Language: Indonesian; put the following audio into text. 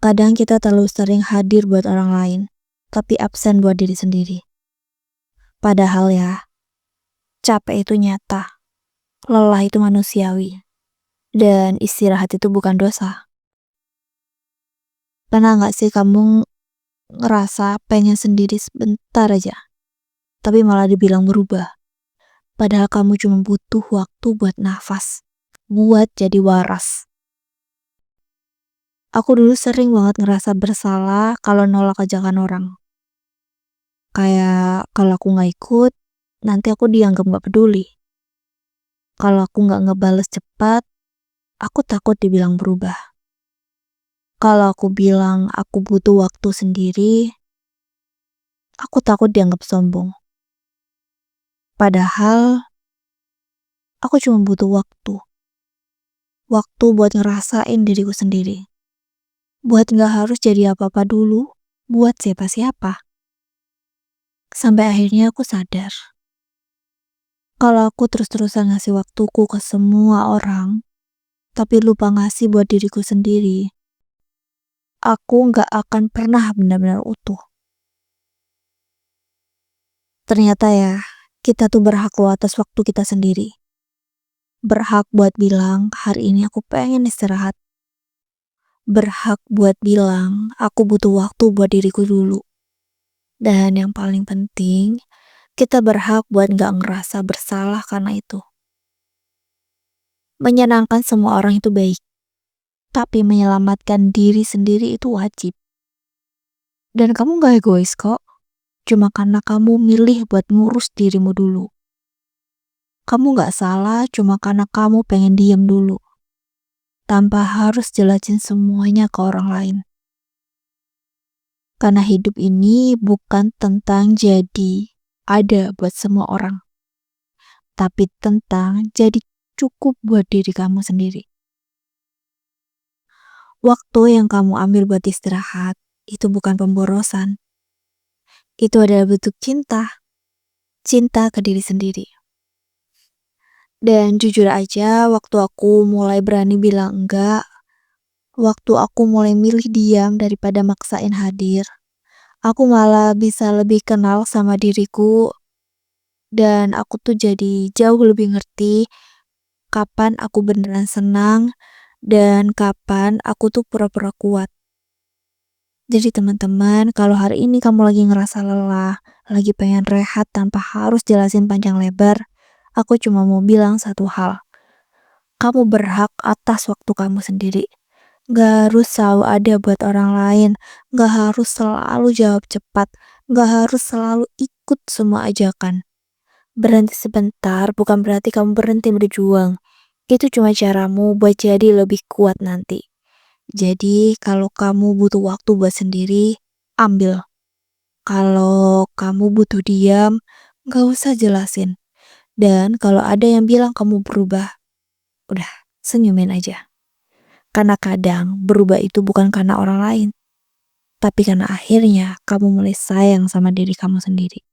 Kadang kita terlalu sering hadir buat orang lain, tapi absen buat diri sendiri. Padahal ya, capek itu nyata, lelah itu manusiawi, dan istirahat itu bukan dosa. Pernah gak sih kamu ngerasa pengen sendiri sebentar aja, tapi malah dibilang berubah? Padahal kamu cuma butuh waktu buat nafas, buat jadi waras. Aku dulu sering banget ngerasa bersalah kalau nolak ajakan orang. Kayak kalau aku gak ikut, nanti aku dianggap gak peduli. Kalau aku gak ngebales cepat, aku takut dibilang berubah. Kalau aku bilang aku butuh waktu sendiri, aku takut dianggap sombong. Padahal, aku cuma butuh waktu. Waktu buat ngerasain diriku sendiri. Buat gak harus jadi apa-apa dulu, buat siapa-siapa. Sampai akhirnya aku sadar. Kalau aku terus-terusan ngasih waktuku ke semua orang, tapi lupa ngasih buat diriku sendiri, aku gak akan pernah benar-benar utuh. Ternyata ya, kita tuh berhak loh atas waktu kita sendiri. Berhak buat bilang, hari ini aku pengen istirahat. Berhak buat bilang, aku butuh waktu buat diriku dulu. Dan yang paling penting, kita berhak buat gak ngerasa bersalah karena itu. Menyenangkan semua orang itu baik, tapi menyelamatkan diri sendiri itu wajib. Dan kamu gak egois kok, cuma karena kamu milih buat ngurus dirimu dulu. Kamu gak salah cuma karena kamu pengen diem dulu, tanpa harus jelasin semuanya ke orang lain. Karena hidup ini bukan tentang jadi ada buat semua orang, tapi tentang jadi cukup buat diri kamu sendiri. Waktu yang kamu ambil buat istirahat, itu bukan pemborosan. Itu adalah bentuk cinta. Cinta ke diri sendiri. Dan jujur aja, waktu aku mulai berani bilang enggak, waktu aku mulai milih diam daripada maksain hadir, aku malah bisa lebih kenal sama diriku, dan aku tuh jadi jauh lebih ngerti kapan aku beneran senang dan kapan aku tuh pura-pura kuat. Jadi teman-teman, kalau hari ini kamu lagi ngerasa lelah, lagi pengen rehat tanpa harus jelasin panjang lebar, aku cuma mau bilang satu hal. Kamu berhak atas waktu kamu sendiri. Gak harus selalu ada buat orang lain, gak harus selalu jawab cepat, gak harus selalu ikut semua ajakan. Berhenti sebentar bukan berarti kamu berhenti berjuang. Itu cuma caramu buat jadi lebih kuat nanti. Jadi kalau kamu butuh waktu buat sendiri, ambil. Kalau kamu butuh diam, gak usah jelasin. Dan kalau ada yang bilang kamu berubah, udah senyumin aja. Karena kadang berubah itu bukan karena orang lain, tapi karena akhirnya kamu mulai sayang sama diri kamu sendiri.